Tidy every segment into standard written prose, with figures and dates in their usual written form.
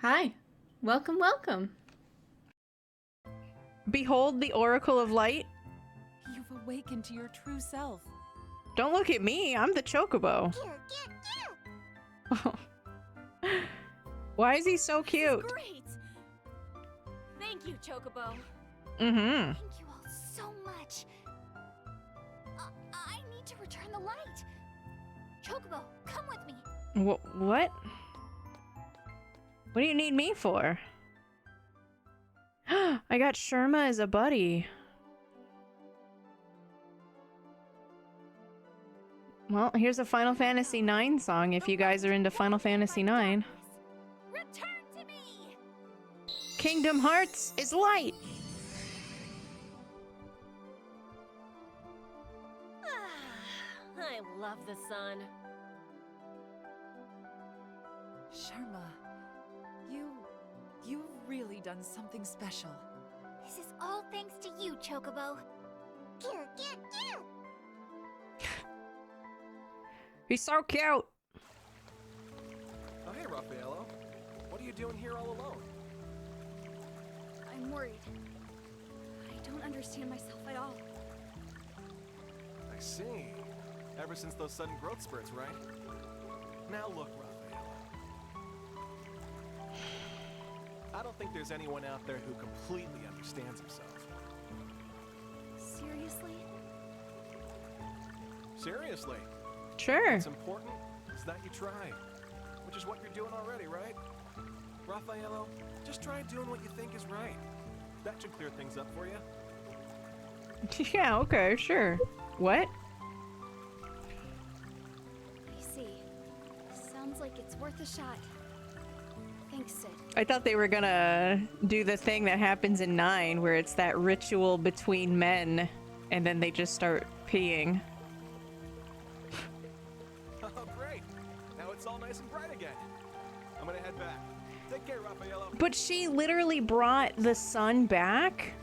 Hi. Welcome, welcome. Behold the Oracle of Light. You've awakened to your true self. Don't look at me, I'm the Chocobo. Why is he so cute? Great! Thank you, Chocobo. Mm-hmm. Thank you all so much. I need to return the light. Chocobo, come with me. What? What do you need me for? I got Sherma as a buddy. Well, here's a Final Fantasy IX song if you guys are into Final Fantasy IX. Return to me! Kingdom Hearts is light! I love the sun. Sharma, you've really done something special. This is all thanks to you, Chocobo. He's so cute! Oh, hey, Raffaello. What are you doing here all alone? I'm worried. I don't understand myself at all. I see. Ever since those sudden growth spurts, right? Now look, Raffaello. I don't think there's anyone out there who completely understands himself. Seriously? Seriously. Sure. What's important is that you try. Which is what you're doing already, right? Raffaello, just try doing what you think is right. That should clear things up for you. Yeah, okay, sure. What? I see. Sounds like it's worth a shot. Thanks, Sid. I thought they were gonna do the thing that happens in 9 where it's that ritual between men and then they just start peeing. Oh, great. Now it's all nice and bright again. I'm gonna head back. Take care, Raffaello. But she literally brought the sun back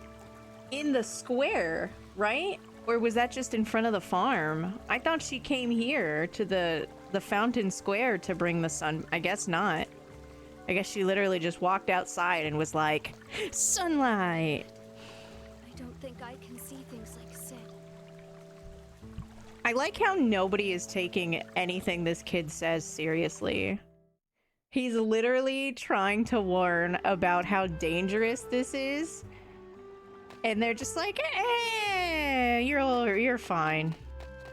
in the square, right? Or was that just in front of the farm? I thought she came here to the fountain square to bring the sun. I guess not. I guess she literally just walked outside and was like, sunlight. I don't think I can see things like Sid. I like how nobody is taking anything this kid says seriously. He's literally trying to warn about how dangerous this is. And they're just like, you're fine.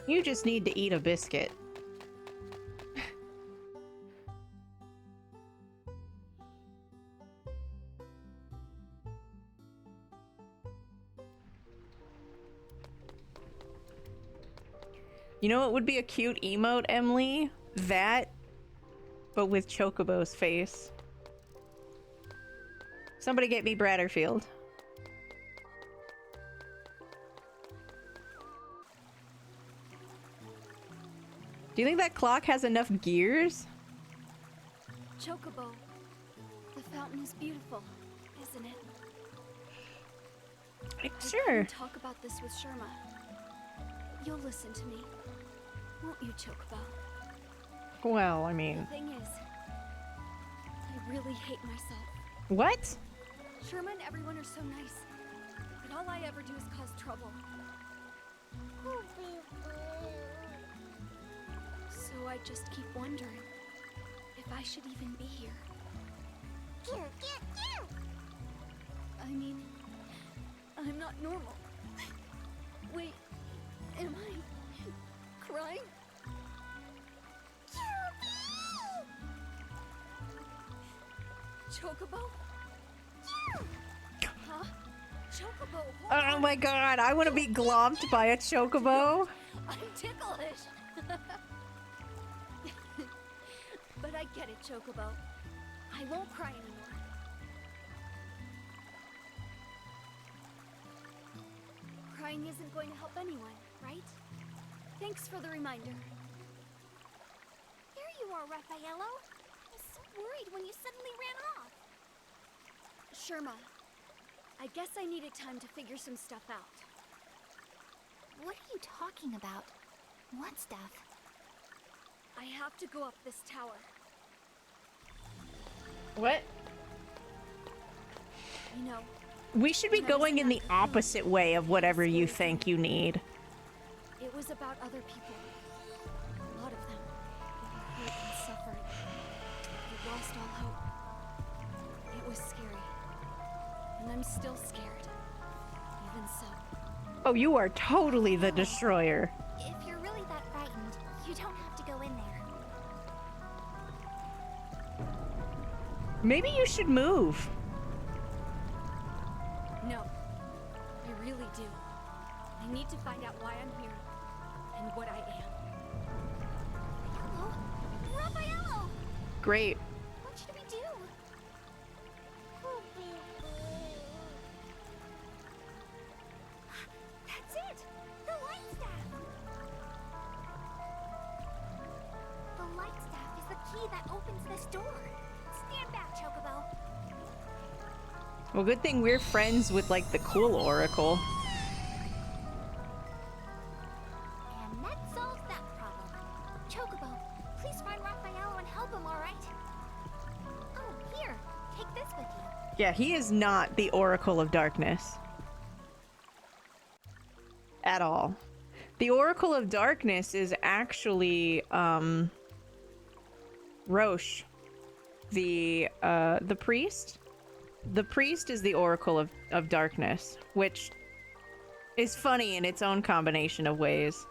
You just need to eat a biscuit. You know what would be a cute emote, Emily? That, but with Chocobo's face. Somebody get me Bratterfield. Do you think that clock has enough gears? Chocobo, the fountain is beautiful, isn't it? Sure. I can talk about this with Sherma. You'll listen to me, won't you, Chocobo? Well, I mean... The thing is, I really hate myself. What? Sherma and everyone are so nice, but all I ever do is cause trouble. So I just keep wondering if I should even be here. I mean, I'm not normal. Wait, am I crying? Chocobo? Huh? Chocobo, hold Oh on. my god, I want to be glomped by a Chocobo. I'm ticklish. But I get it, Chocobo. I won't cry anymore. Crying isn't going to help anyone, right? Thanks for the reminder. There you are, Raffaello. I was so worried when you suddenly ran off. Sherma, I guess I needed time to figure some stuff out. What are you talking about? What stuff? I have to go up this tower. What? You know, We should be going in the opposite way of whatever you think you need. it was about other people. A lot of them. They were hurt and suffered. They lost all hope. It was scary. And I'm still scared. Even so. Oh, you are totally the destroyer. If you're really that frightened, you don't have to go in there. Maybe you should move. No. I really do. I need to find out why I'm here. And what I am. Hello? Raphael! Great. What should we do? That's it! The light staff! The light staff is the key that opens this door. Stand back, Chocobo. Well, good thing we're friends with, like, the cool oracle. And that solves that problem. Chocobo, please find Raphael and help him, alright? Oh, here. Take this with you. Yeah, he is not the Oracle of Darkness. At all. The Oracle of Darkness is actually, Roche. The priest? The priest is the Oracle of Darkness, which is funny in its own combination of ways.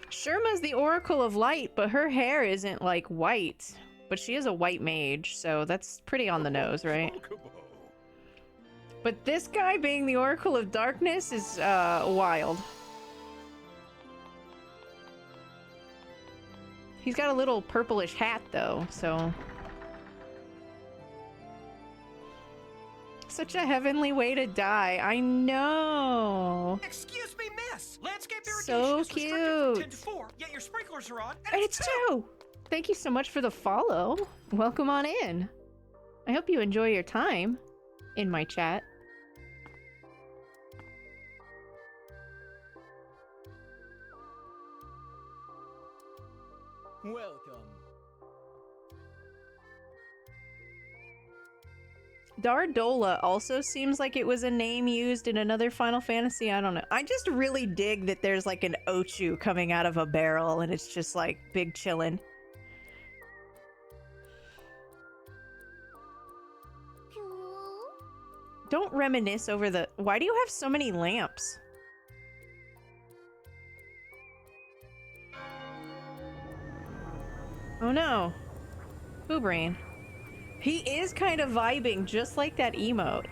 Sherma's the Oracle of Light, but her hair isn't like white. But she is a white mage, so that's pretty on the nose, right? Chocobo. But this guy being the Oracle of Darkness is wild. He's got a little purplish hat though, so... Such a heavenly way to die. I know. Excuse me, miss. Landscape irrigation So is restricted from 10 cute. to 4, yet your sprinklers are on, and And it's two! Thank you so much for the follow. Welcome on in. I hope you enjoy your time in my chat. Welcome. Dardola also seems like it was a name used in another Final Fantasy. I don't know. I just really dig that there's like an Ochu coming out of a barrel and it's just like big chillin'. Don't reminisce over the... Why do you have so many lamps? Oh no. Boo Brain. He is kind of vibing just like that emote.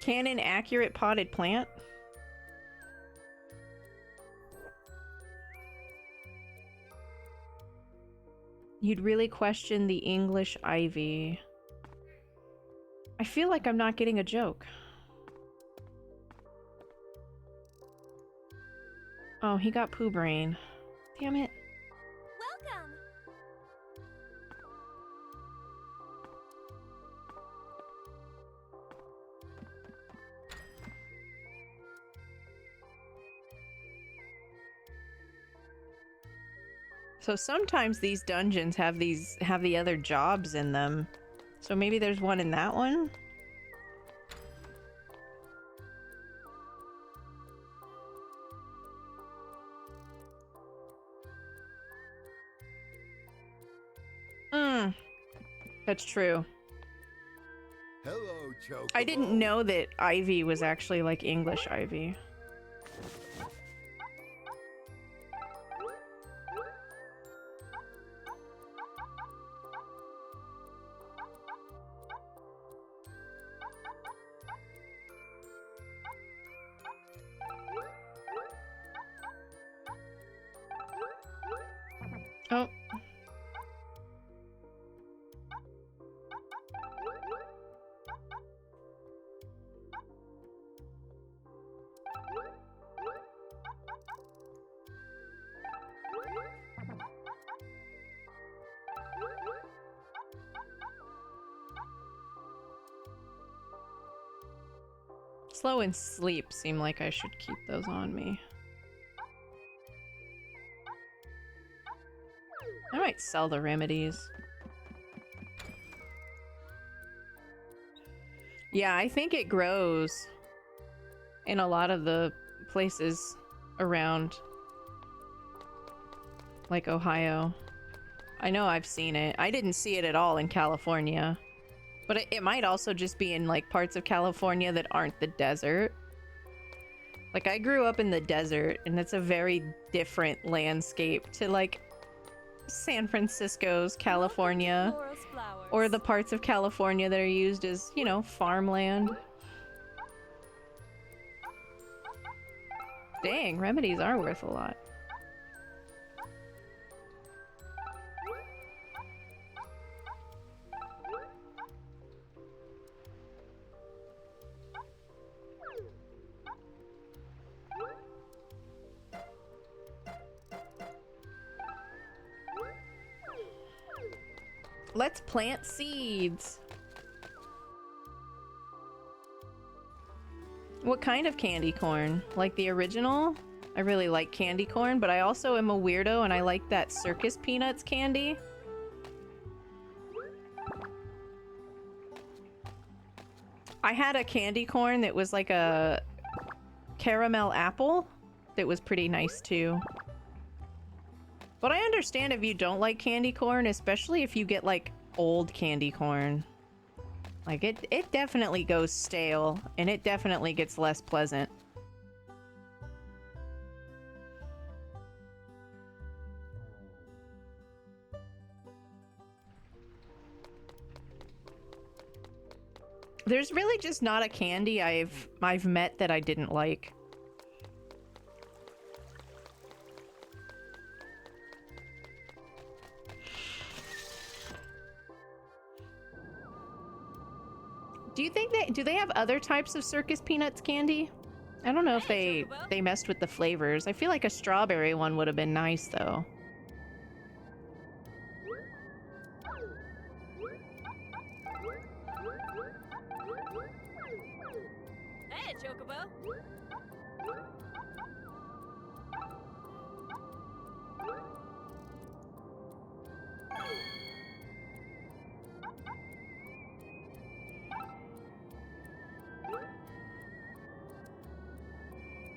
Canon accurate potted plant? You'd really question the English ivy. I feel like I'm not getting a joke. Oh, he got poo brain. Damn it. Welcome! So sometimes these dungeons have the other jobs in them. So maybe there's one in that one? That's true. Hello, Chocobo. I didn't know that ivy was actually like English ivy. Oh. Slow and sleep seem like I should keep those on me. I might sell the remedies. Yeah, I think it grows in a lot of the places around, like Ohio. I know I've seen it. I didn't see it at all in California. But it might also just be in, like, parts of California that aren't the desert. Like, I grew up in the desert, and it's a very different landscape to, like, San Francisco's California. Or the parts of California that are used as, you know, farmland. Dang, remedies are worth a lot. Let's plant seeds. What kind of candy corn? Like the original? I really like candy corn, but I also am a weirdo and I like that circus peanuts candy. I had a candy corn that was like a caramel apple that was pretty nice too. But I understand if you don't like candy corn, especially if you get like old candy corn. Like it definitely goes stale and it definitely gets less pleasant. There's really just not a candy I've met that I didn't like. Do they have other types of circus peanuts candy? I don't know if they messed with the flavors. I feel like a strawberry one would have been nice though. Hey, Chocobo.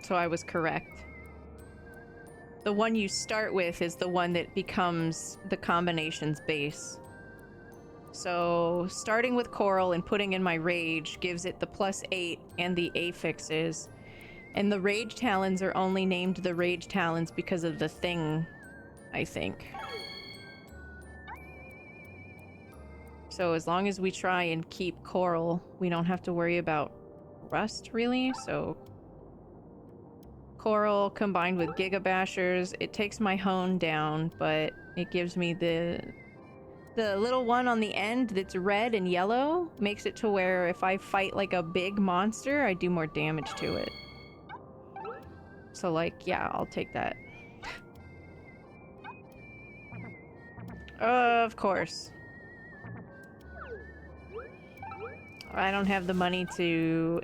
So I was correct. The one you start with is the one that becomes the combination's base. So starting with coral and putting in my rage gives it the +8 and the affixes. And the rage talons are only named the rage talons because of the thing, I think. So as long as we try and keep coral, we don't have to worry about rust really. So coral combined with gigabashers, it takes my hone down, but it gives me the little one on the end that's red and yellow, makes it to where if I fight like a big monster, I do more damage to it. So like, yeah, I'll take that. Of course. I don't have the money to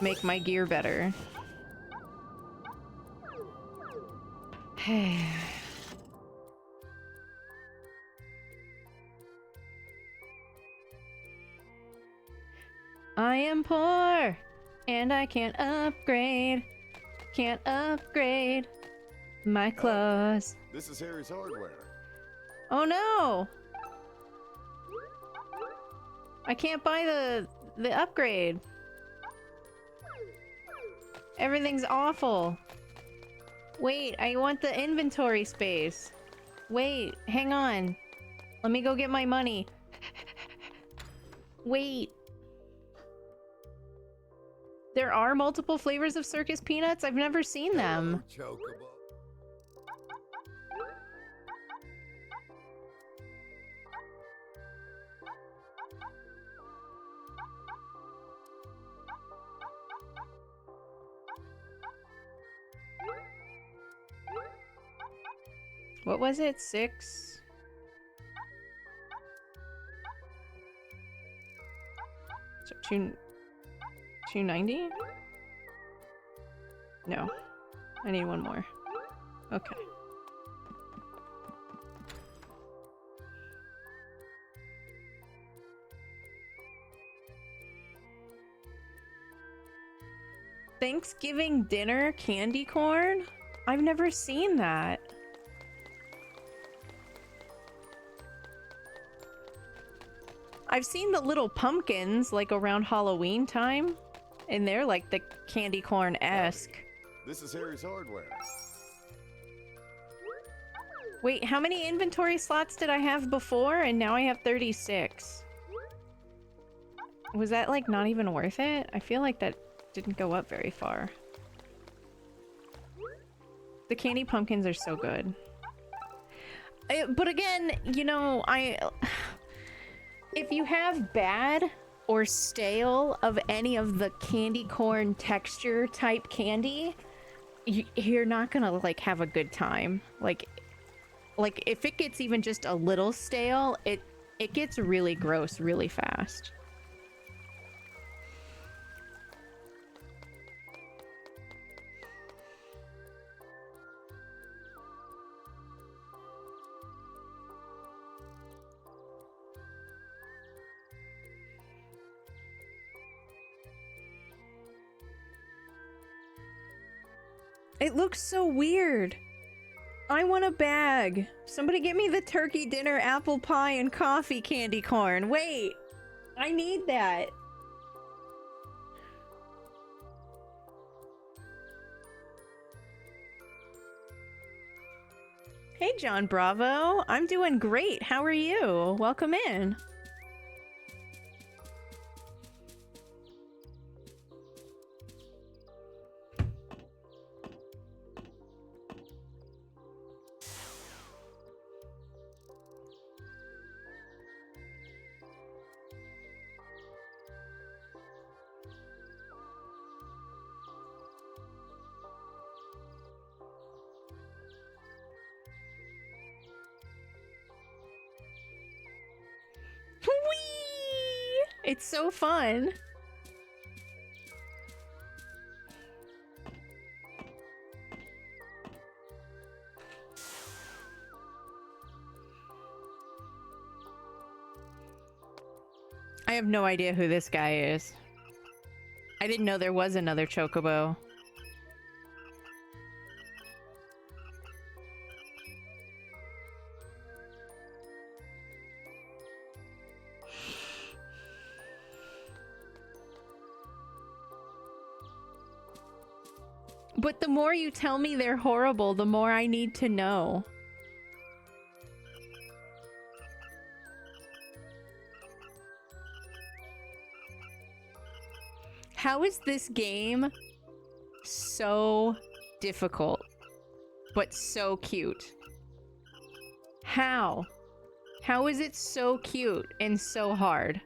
make my gear better. I am poor and I can't upgrade. Can't upgrade my claws. This is Harry's Hardware. Oh no! I can't buy the upgrade. Everything's awful. Wait, I want the inventory space. Wait, hang on. Let me go get my money. Wait. There are multiple flavors of circus peanuts? I've never seen them. Chocobo. What was it? 6? So 290? No. I need one more. Okay. Thanksgiving dinner candy corn? I've never seen that. I've seen the little pumpkins like around Halloween time, and they're like the candy corn-esque. This is Harry's Hardware. Wait, how many inventory slots did I have before? And now I have 36. Was that like not even worth it? I feel like that didn't go up very far. The candy pumpkins are so good. But again, you know, if you have bad or stale of any of the candy corn texture type candy, you're not gonna like have a good time. Like if it gets even just a little stale, it gets really gross really fast. It looks so weird. I want a bag. Somebody get me the turkey dinner apple pie and coffee candy corn. Wait, I need that. Hey, John Bravo. I'm doing great. How are you? Welcome in. Whee! It's so fun. I have no idea who this guy is. I didn't know there was another Chocobo. But the more you tell me they're horrible, the more I need to know. How is this game so difficult, but so cute? How? How is it so cute and so hard?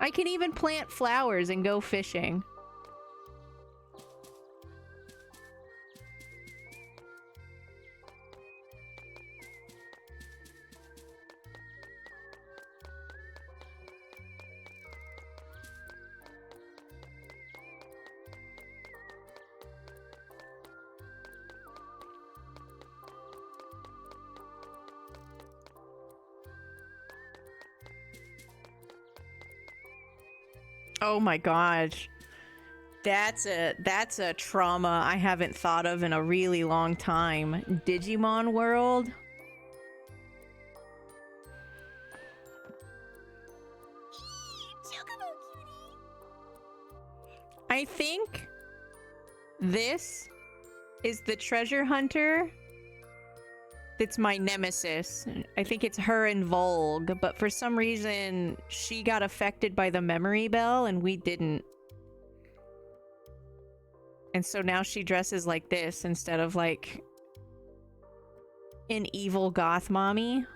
I can even plant flowers and go fishing. Oh my gosh. That's a trauma I haven't thought of in a really long time. Digimon World? Chocobo cutie! I think this is the treasure hunter that's my nemesis. I think it's her and Volg, but for some reason she got affected by the memory bell and we didn't. And so now she dresses like this instead of like an evil goth mommy.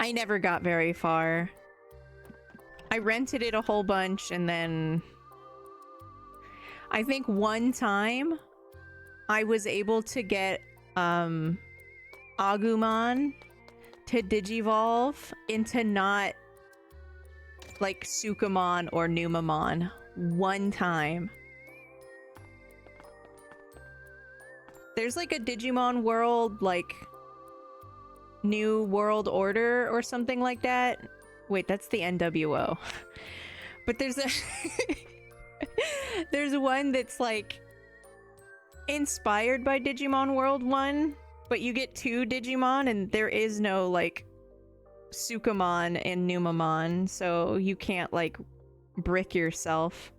I never got very far. I rented it a whole bunch, and then I think one time I was able to get Agumon to digivolve into not like Sukamon or Numamon. One time. There's like a Digimon world, like New World Order or something like that. Wait, that's the NWO. But there's a there's one that's like inspired by Digimon World 1, but you get 2 Digimon and there is no like Sukamon and Numamon, so you can't like brick yourself.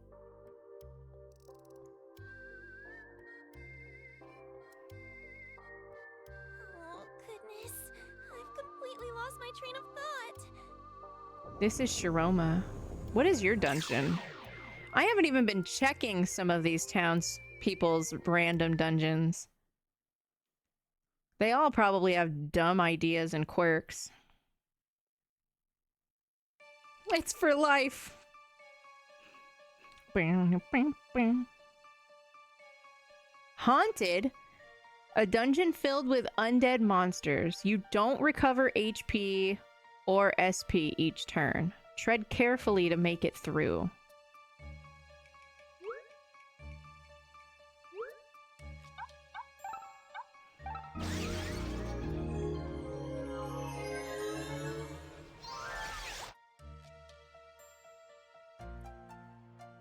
Oh, goodness. I've completely lost my train of thought. This is Shiroma. What is your dungeon? I haven't even been checking some of these towns people's random dungeons. They all probably have dumb ideas and quirks. It's for life. Haunted? A dungeon filled with undead monsters. You don't recover HP or SP each turn. Tread carefully to make it through.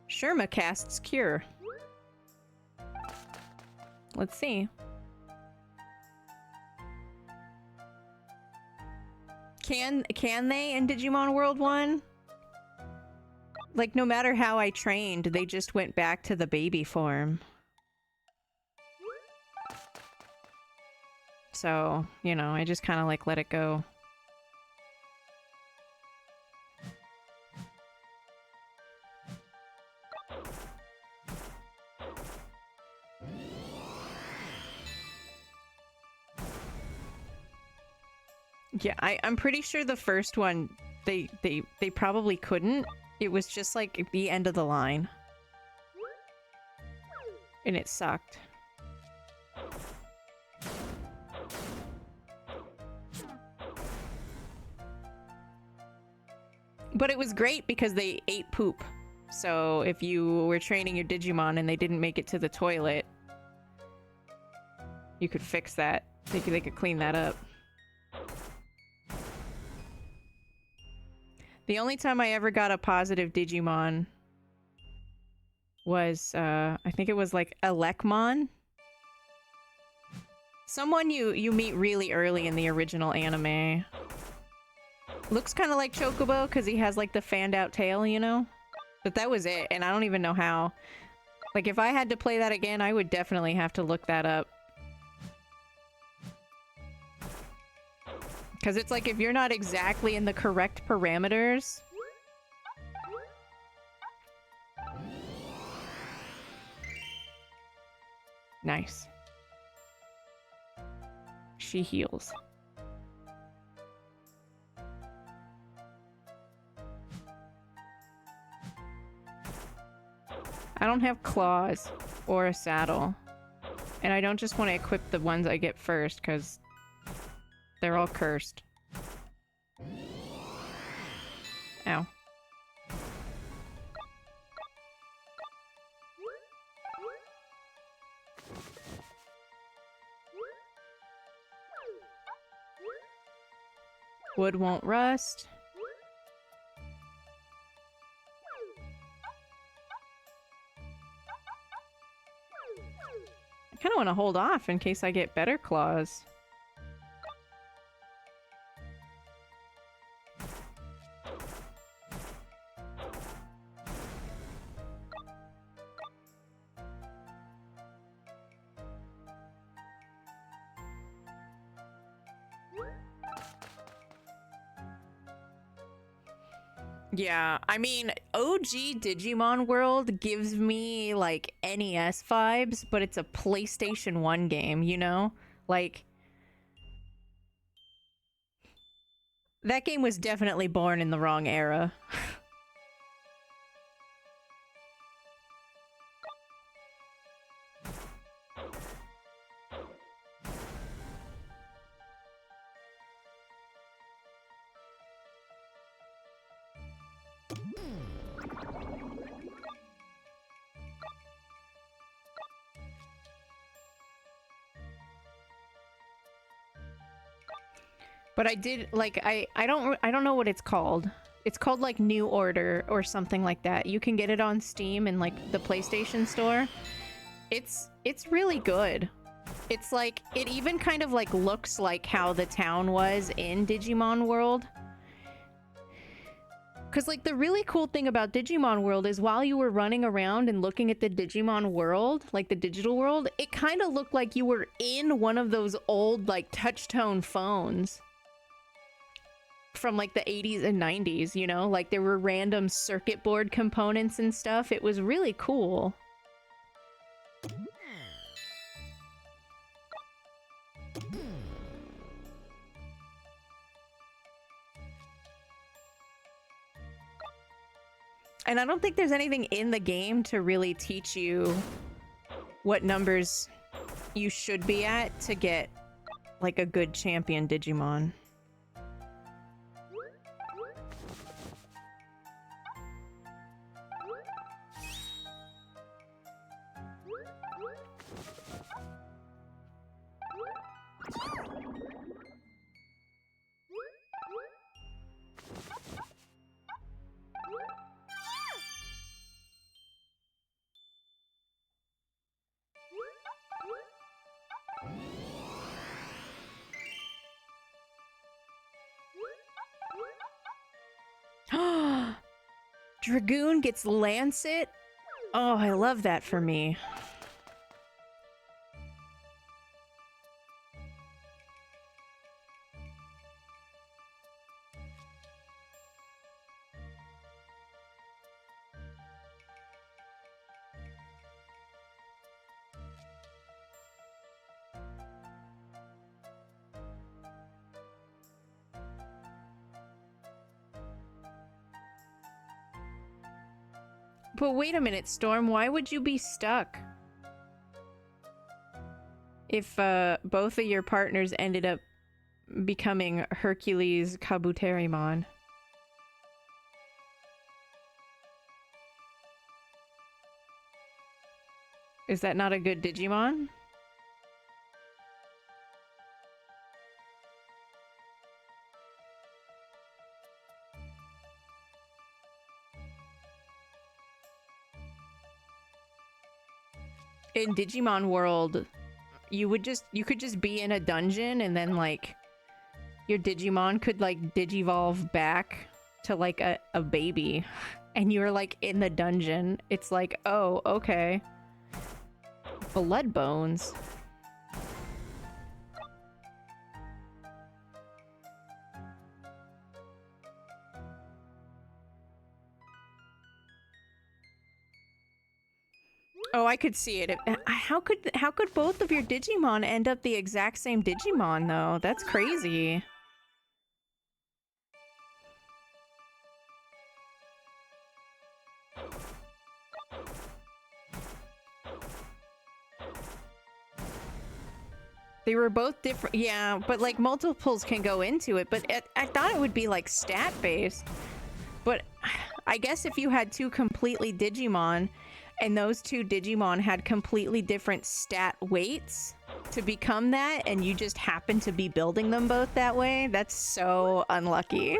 Sherma casts Cure. Let's see. Can they in Digimon World 1? Like, no matter how I trained, they just went back to the baby form. So, you know, I just kind of like let it go. Yeah, I'm pretty sure the first one, they probably couldn't. It was just like the end of the line. And it sucked. But it was great because they ate poop. So if you were training your Digimon and they didn't make it to the toilet, you could fix that. They could clean that up. The only time I ever got a positive Digimon was, I think it was like Elekmon. Someone you meet really early in the original anime. Looks kind of like Chocobo because he has like the fanned out tail, you know? But that was it, and I don't even know how. Like, if I had to play that again, I would definitely have to look that up. Because it's like, if you're not exactly in the correct parameters... Nice. She heals. I don't have claws or a saddle. And I don't just want to equip the ones I get first, because they're all cursed. Ow. Wood won't rust. I kind of want to hold off in case I get better claws. Yeah, I mean, OG Digimon World gives me, like, NES vibes, but it's a PlayStation 1 game, you know? Like, That game was definitely born in the wrong era. But I did like I don't know what it's called. It's called like New Order or something like that. You can get it on Steam and like the PlayStation Store. It's really good. It's like it even kind of like looks like how the town was in Digimon World. Cause like the really cool thing about Digimon World is while you were running around and looking at the Digimon world, like the digital world, it kind of looked like you were in one of those old like touch-tone phones from like the 80s and 90s, you know? Like there were random circuit board components and stuff. It was really cool. And I don't think there's anything in the game to really teach you what numbers you should be at to get like a good champion Digimon. Dragoon gets Lancet? Oh, I love that for me. But wait a minute, Storm, why would you be stuck? If both of your partners ended up becoming Hercules Kabuterimon. Is that not a good Digimon? In Digimon World, you could just be in a dungeon and then like your Digimon could like digivolve back to like a baby and you're like in the dungeon. It's like, oh, okay. Blood bones. Oh, I could see it. How could both of your Digimon end up the exact same Digimon though? That's crazy. They were both different. Yeah, but like multiples can go into it, but I thought it would be like stat based. But I guess if you had two completely Digimon and those two Digimon had completely different stat weights to become that, and you just happen to be building them both that way, that's so unlucky.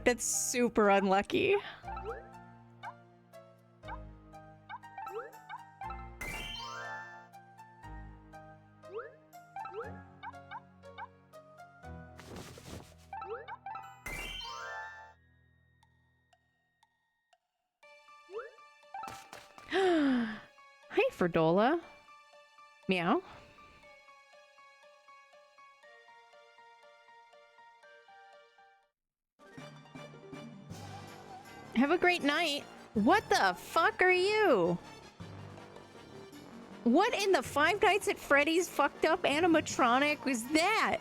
That's super unlucky. Hi, Ferdola. Meow. Have a great night. What the fuck are you? What in the Five Nights at Freddy's fucked up animatronic was that?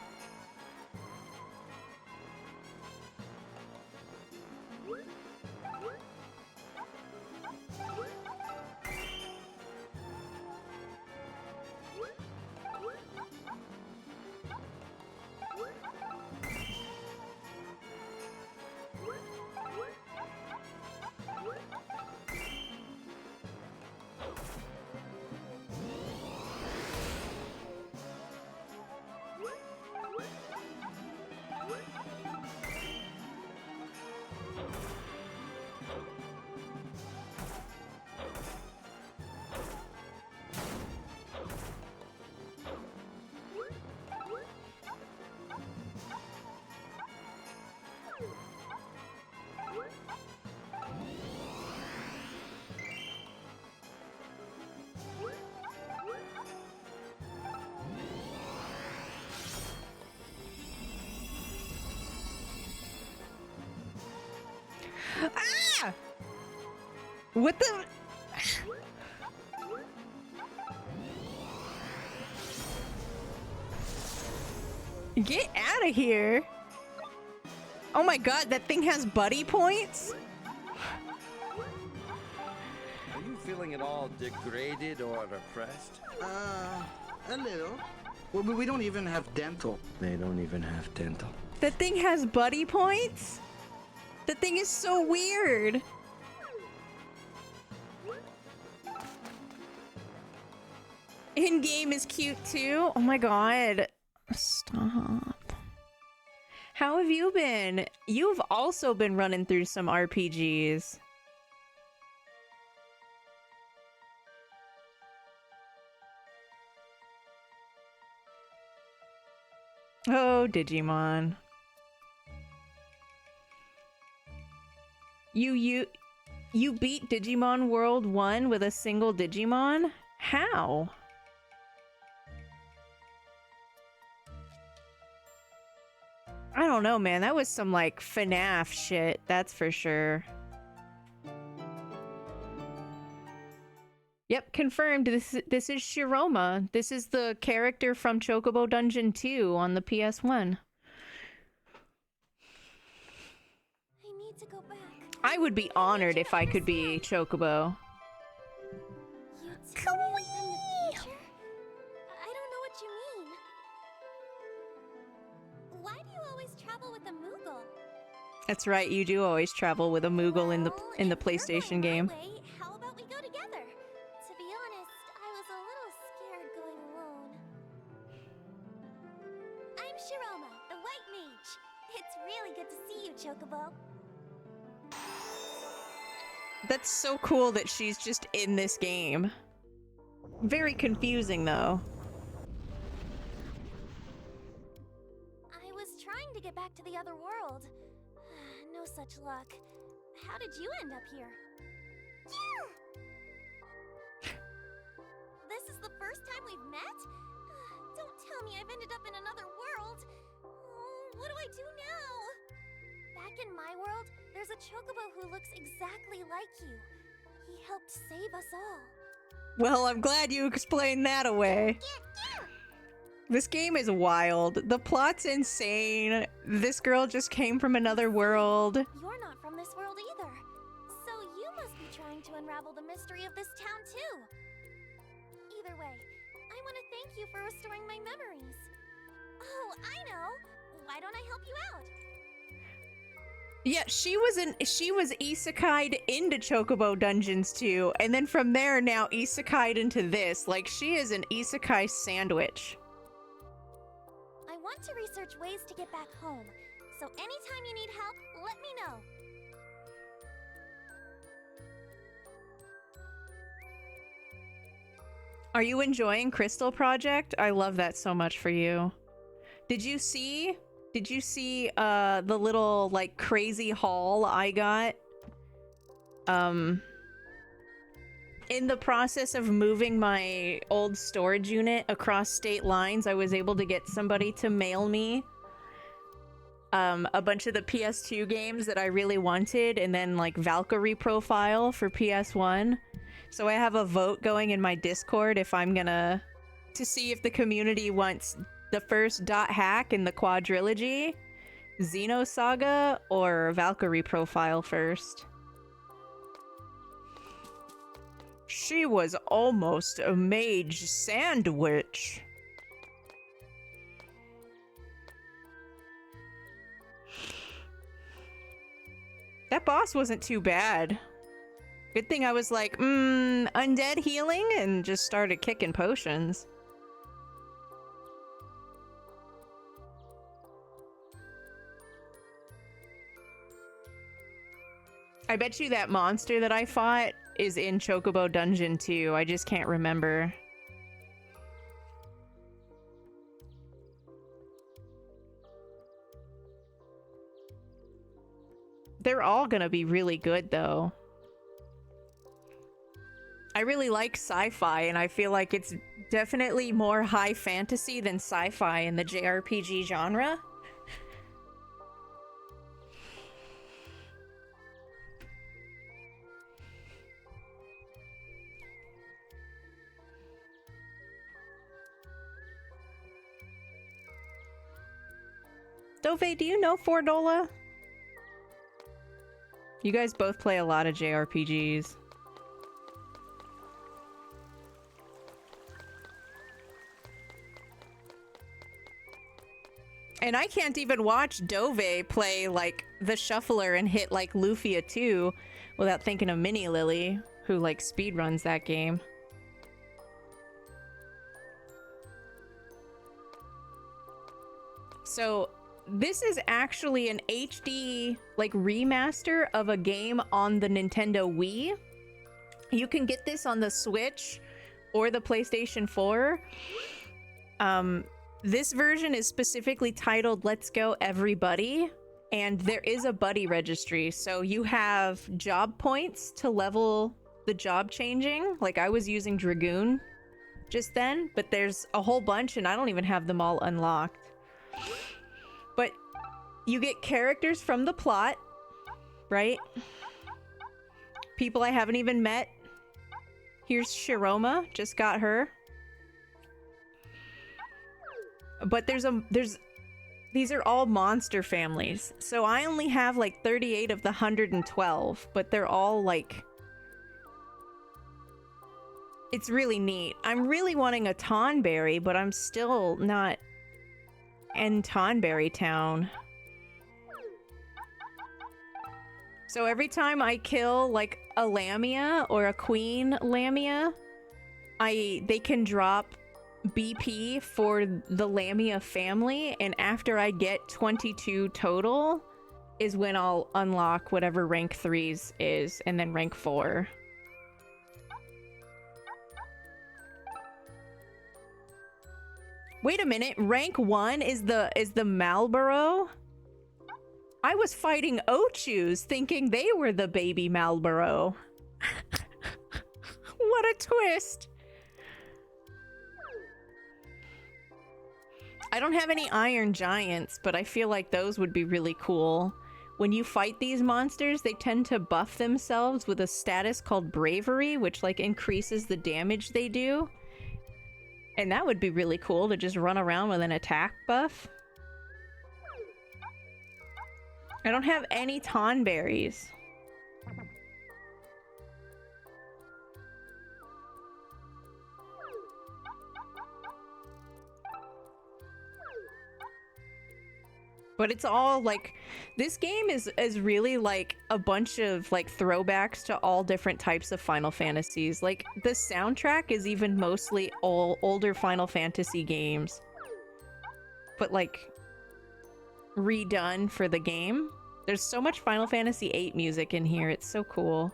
Ah! What the? Get out of here. Oh my god, that thing has buddy points? Are you feeling at all degraded or oppressed? A little. Well, we don't even have dental. They don't even have dental. That thing has buddy points? That thing is so weird. In-game is cute too. Oh my god. Stop. How have you been? You've also been running through some RPGs. Oh, Digimon. You beat Digimon World 1 with a single Digimon? How? I don't know, man. That was some, like, FNAF shit, that's for sure. Yep, confirmed. This is Shiroma. This is the character from Chocobo Dungeon 2 on the PS1. I need to go back. I would be honored if I could be Chocobo. You tell me I'm in the future? I don't know what you mean. Why do you always travel with a Moogle? That's right, you do always travel with a Moogle in the Well, in the if you're PlayStation going game. my way, how about we go together? To be honest, I was a little scared going alone. I'm Shiroma, the White Mage. It's really good to see you, Chocobo. That's so cool that she's just in this game. Very confusing though. I was trying to get back to the other world. No such luck. How did you end up here? This is the first time we've met? Don't tell me I've ended up in another world. Oh, what do I do now? Back in my world, there's a Chocobo who looks exactly like you. He helped save us all. Well, I'm glad you explained that away. This game is wild. The plot's insane. This girl just came from another world. You're not from this world either. So you must be trying to unravel the mystery of this town too. Either way, I want to thank you for restoring my memories. Oh, I know. Why don't I help you out? Yeah, she was isekai'd into Chocobo Dungeons 2, and then from there now isekai'd into this. Like, she is an isekai sandwich. I want to research ways to get back home. So anytime you need help, let me know. Are you enjoying Crystal Project? I love that so much for you. Did you see the little like crazy haul I got? In the process of moving my old storage unit across state lines, I was able to get somebody to mail me a bunch of the PS2 games that I really wanted, and then like Valkyrie Profile for PS1. So I have a vote going in my Discord if I'm gonna... to see if the community wants the first dot hack in the quadrilogy, Xenosaga, or Valkyrie profile first. She was almost a mage sandwich. That boss wasn't too bad. Good thing I was like, undead healing, and just started kicking potions. I bet you that monster that I fought is in Chocobo Dungeon too. I just can't remember. They're all gonna be really good though. I really like sci-fi, and I feel like it's definitely more high fantasy than sci-fi in the JRPG genre. Dove, do you know Fordola? You guys both play a lot of JRPGs. And I can't even watch Dove play like the shuffler and hit like Lufia 2 without thinking of Mini Lily, who like speedruns that game. So this is actually an HD like remaster of a game on the Nintendo Wii. You can get this on the Switch or the PlayStation 4. This version is specifically titled Let's Go Everybody, and there is a buddy registry, so you have job points to level the job changing. Like I was using Dragoon just then, but there's a whole bunch and I don't even have them all unlocked. But you get characters from the plot, right? People I haven't even met. Here's Shiroma, just got her. But these are all monster families. So I only have like 38 of the 112, but they're all like... It's really neat. I'm really wanting a Tonberry, but I'm still not in Tonberry Town. So every time I kill like a Lamia or a Queen Lamia, they can drop BP for the Lamia family, and after I get 22 total is when I'll unlock whatever rank 3's is, and then rank 4. Wait a minute, rank 1 is the Marlboro? I was fighting Ochus thinking they were the baby Marlboro. What a twist. I don't have any Iron Giants, but I feel like those would be really cool. When you fight these monsters, they tend to buff themselves with a status called Bravery, which like increases the damage they do. And that would be really cool to just run around with an attack buff. I don't have any Tonberries. But it's all like, this game is really like a bunch of like throwbacks to all different types of Final Fantasies. Like the soundtrack is even mostly all older Final Fantasy games, but like redone for the game. There's so much Final Fantasy VIII music in here. It's so cool.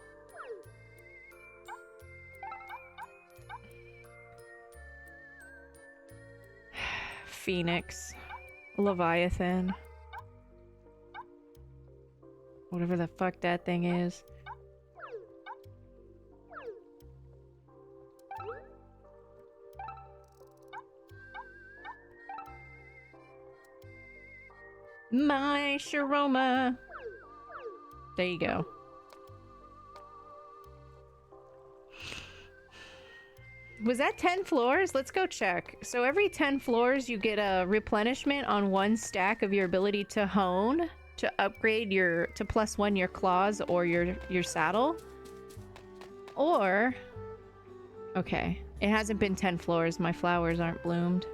Phoenix, Leviathan. Whatever the fuck that thing is. My Shiroma. There you go. Was that 10 floors? Let's go check. So every 10 floors you get a replenishment on 1 stack of your ability to hone, to upgrade your, to +1 your claws or your saddle. Or, okay, it hasn't been 10 floors. My flowers aren't bloomed.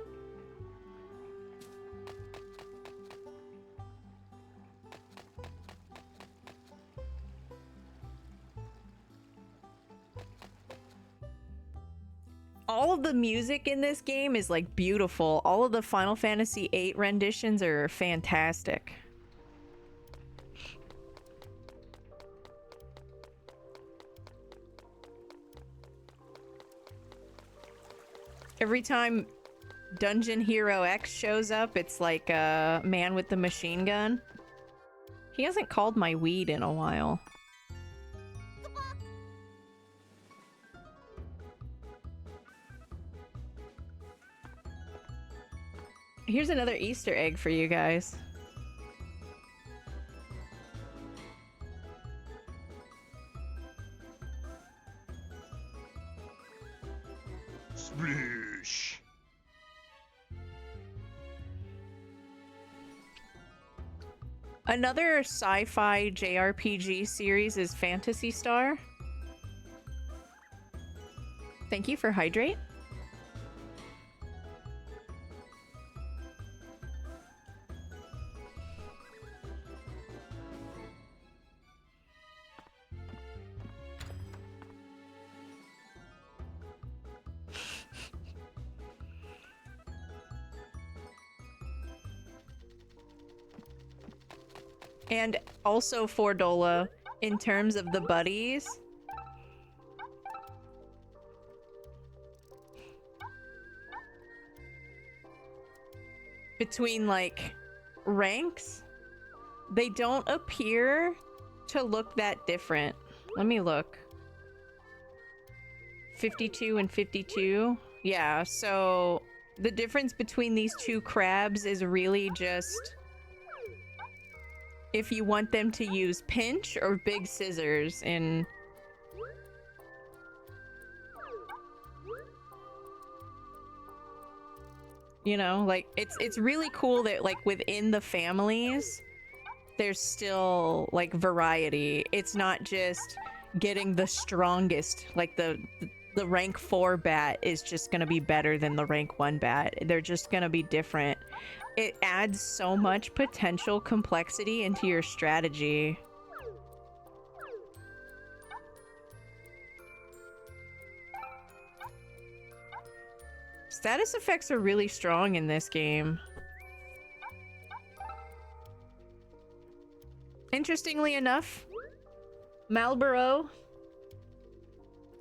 All of the music in this game is like beautiful. All of the Final Fantasy VIII renditions are fantastic. Every time Dungeon Hero X shows up, it's like a man with the machine gun. He hasn't called my weed in a while. Here's another Easter egg for you guys. Splish. Another sci-fi JRPG series is Phantasy Star. Thank you for Hydrate. And also for Dola, in terms of the buddies, between like ranks, they don't appear to look that different. Let me look. 52 and 52. Yeah, so the difference between these two crabs is really just if you want them to use pinch or big scissors in... You know, like, it's really cool that, like, within the families, there's still, like, variety. It's not just getting the strongest, like, the rank 4 bat is just gonna be better than the rank 1 bat. They're just gonna be different. It adds so much potential complexity into your strategy. Status effects are really strong in this game. Interestingly enough, Malboro,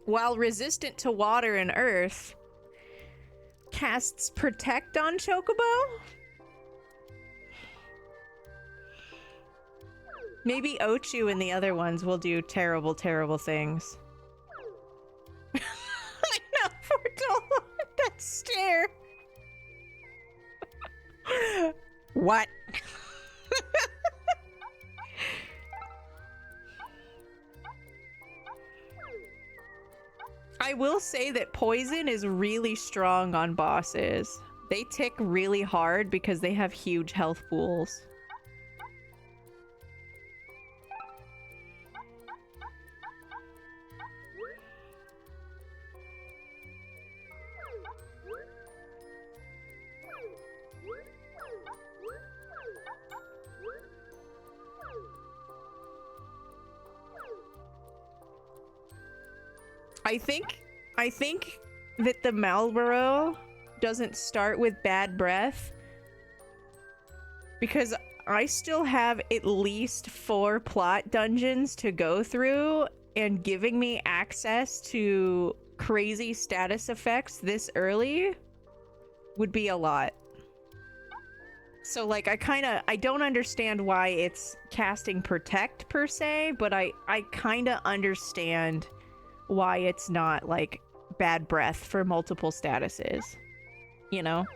while resistant to water and earth, casts Protect on Chocobo? Maybe Ochu and the other ones will do terrible, terrible things. I know, Fordola, that stare. What? I will say that poison is really strong on bosses. They tick really hard because they have huge health pools. I think that the Malboro doesn't start with bad breath because I still have at least 4 plot dungeons to go through, and giving me access to crazy status effects this early would be a lot. So like I don't understand why it's casting Protect per se, but I kind of understand why it's not like bad breath for multiple statuses, you know?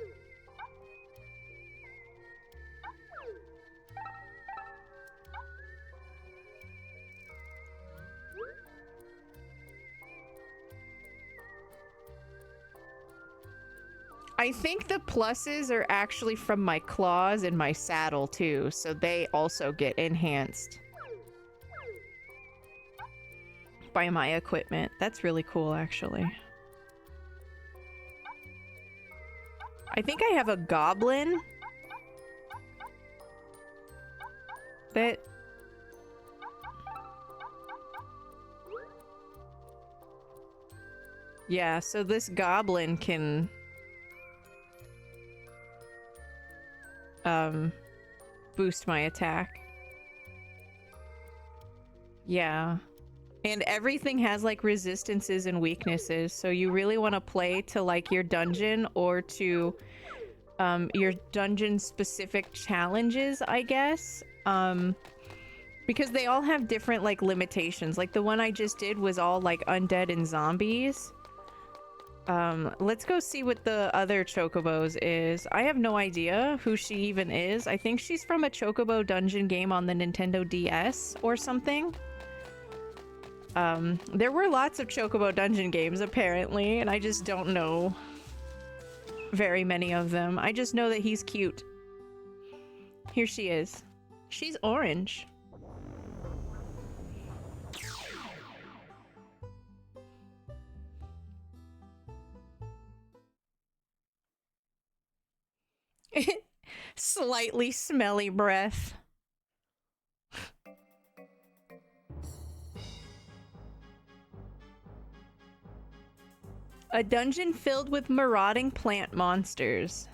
I think the pluses are actually from my claws and my saddle too, so they also get enhanced by my equipment. That's really cool, actually. I think I have a goblin that... Yeah, so this goblin can... boost my attack. Yeah. And everything has like resistances and weaknesses, so you really want to play to like your dungeon or to your dungeon specific challenges, I guess. Because they all have different like limitations. Like the one I just did was all like undead and zombies. Let's go see what the other Chocobos is. I have no idea who she even is. I think she's from a Chocobo dungeon game on the Nintendo DS or something. There were lots of Chocobo dungeon games apparently, and I just don't know very many of them. I just know that he's cute. Here she is. She's orange. Slightly smelly breath. A dungeon filled with marauding plant monsters.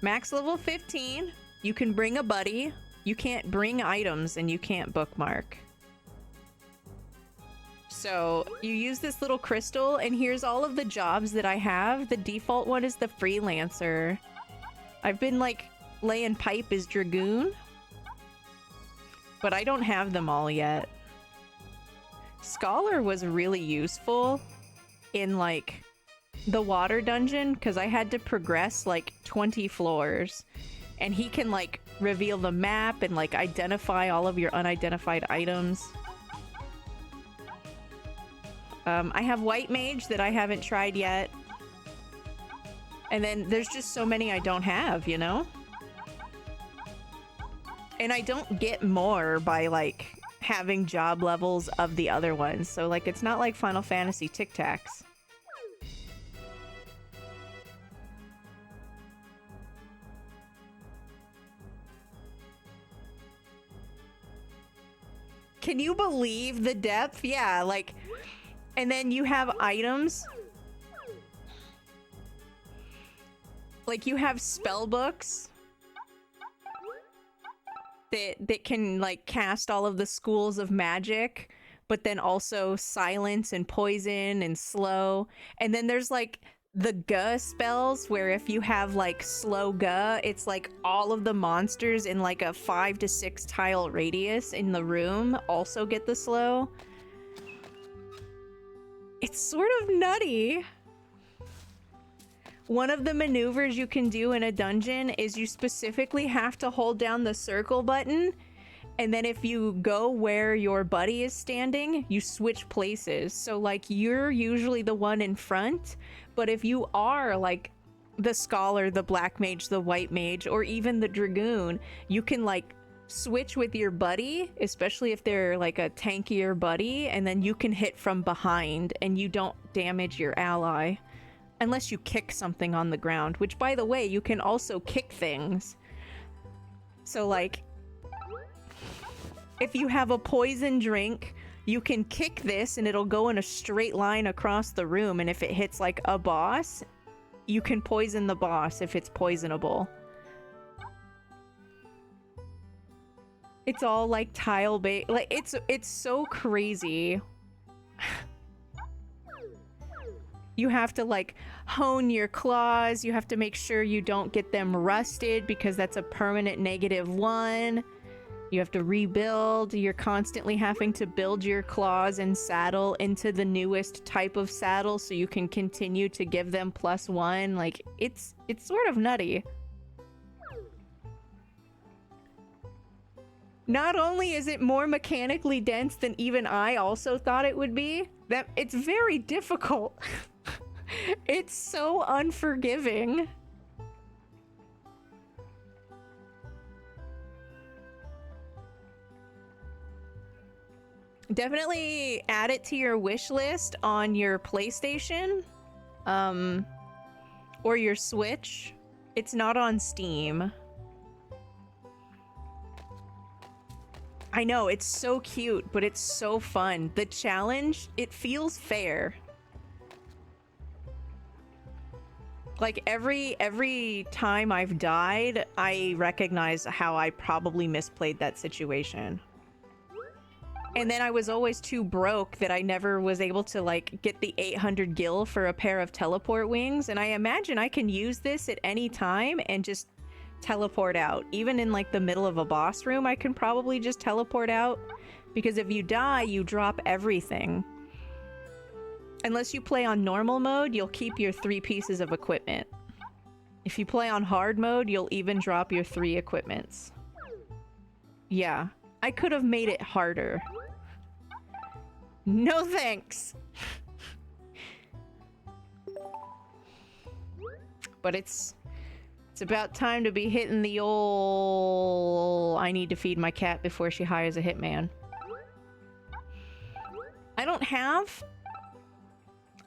Max level 15. You can bring a buddy. You can't bring items and you can't bookmark. So you use this little crystal, and here's all of the jobs that I have. The default one is the freelancer. I've been like laying pipe as dragoon, but I don't have them all yet. Scholar was really useful in like the water dungeon because I had to progress like 20 floors, and he can like reveal the map and like identify all of your unidentified items. I have white mage that I haven't tried yet. And then there's just so many I don't have, you know? And I don't get more by like having job levels of the other ones. So like it's not like Final Fantasy Tic Tacs. Can you believe the depth? Yeah, like... And then you have items. Like you have spell books that can like cast all of the schools of magic, but then also silence and poison and slow. And then there's like the G spells where if you have like slow G, it's like all of the monsters in like a 5 to 6 tile radius in the room also get the slow. It's sort of nutty. One of the maneuvers you can do in a dungeon is you specifically have to hold down the circle button, and then if you go where your buddy is standing, you switch places. So like you're usually the one in front, but if you are like the scholar, the black mage, the white mage, or even the dragoon, you can like switch with your buddy, especially if they're like a tankier buddy, and then you can hit from behind and you don't damage your ally unless you kick something on the ground, which by the way, you can also kick things. So like if you have a poison drink, you can kick this and it'll go in a straight line across the room, and if it hits like a boss, you can poison the boss if it's poisonable. It's all like tile based. Like it's so crazy. You have to like hone your claws. You have to make sure you don't get them rusted because that's a permanent -1. You have to rebuild. You're constantly having to build your claws and saddle into the newest type of saddle so you can continue to give them +1. Like it's sort of nutty. Not only is it more mechanically dense than even I also thought it would be, that it's very difficult. It's so unforgiving. Definitely add it to your wish list on your PlayStation, or your Switch. It's not on Steam. I know, it's so cute, but it's so fun. The challenge, it feels fair. Like every time I've died, I recognize how I probably misplayed that situation. And then I was always too broke that I never was able to like get the 800 gil for a pair of teleport wings. And I imagine I can use this at any time and just teleport out. Even in like the middle of a boss room, I can probably just teleport out. Because if you die, you drop everything. Unless you play on normal mode, you'll keep your 3 pieces of equipment. If you play on hard mode, you'll even drop your 3 equipments. Yeah, I could have made it harder. No thanks. But it's about time to be hitting the old I need to feed my cat before she hires a hitman. I don't have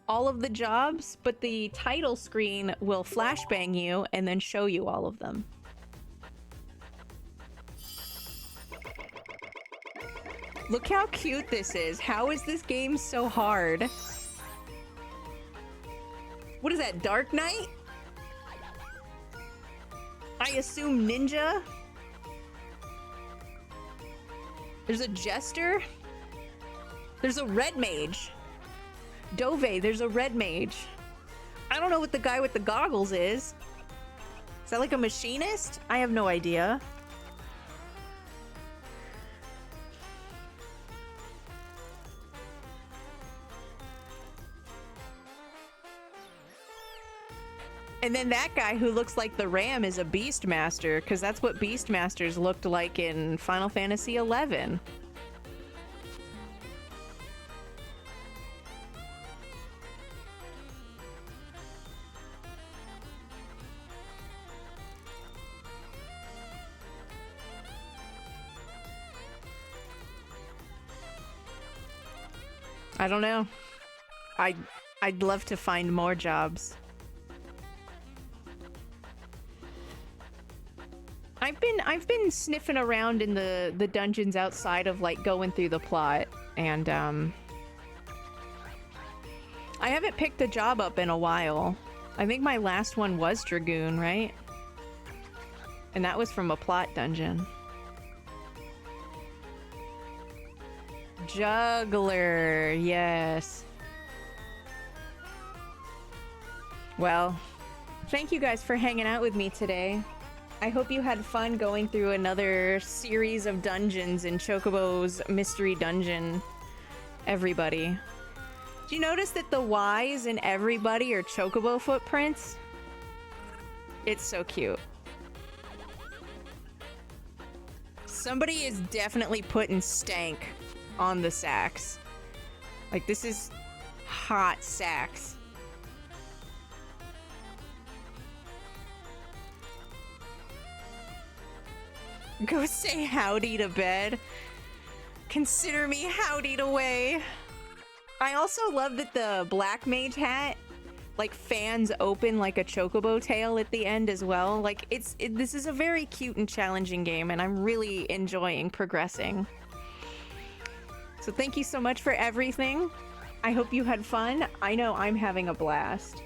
all of the jobs, but the title screen will flashbang you and then show you all of them. Look how cute this is. How is this game so hard? What is that, Dark Knight? I assume ninja? There's a jester? There's a red mage. Dove, there's a red mage. I don't know what the guy with the goggles is. Is that like a machinist? I have no idea. And then that guy who looks like the ram is a Beastmaster, because that's what Beastmasters looked like in Final Fantasy XI. I don't know. I'd love to find more jobs. I've been sniffing around in the dungeons outside of like going through the plot, and I haven't picked a job up in a while. I think my last one was Dragoon, right? And that was from a plot dungeon. Juggler, yes. Well, thank you guys for hanging out with me today. I hope you had fun going through another series of dungeons in Chocobo's Mystery Dungeon, everybody. Do you notice that the Ys in everybody are Chocobo footprints? It's so cute. Somebody is definitely putting stank on the sacks. Like, this is hot sacks. Go say howdy to bed. Consider me howdied away. I also love that the black mage hat like fans open like a chocobo tail at the end as well. Like this is a very cute and challenging game, and I'm really enjoying progressing. So thank you so much for everything. I hope you had fun. I know I'm having a blast.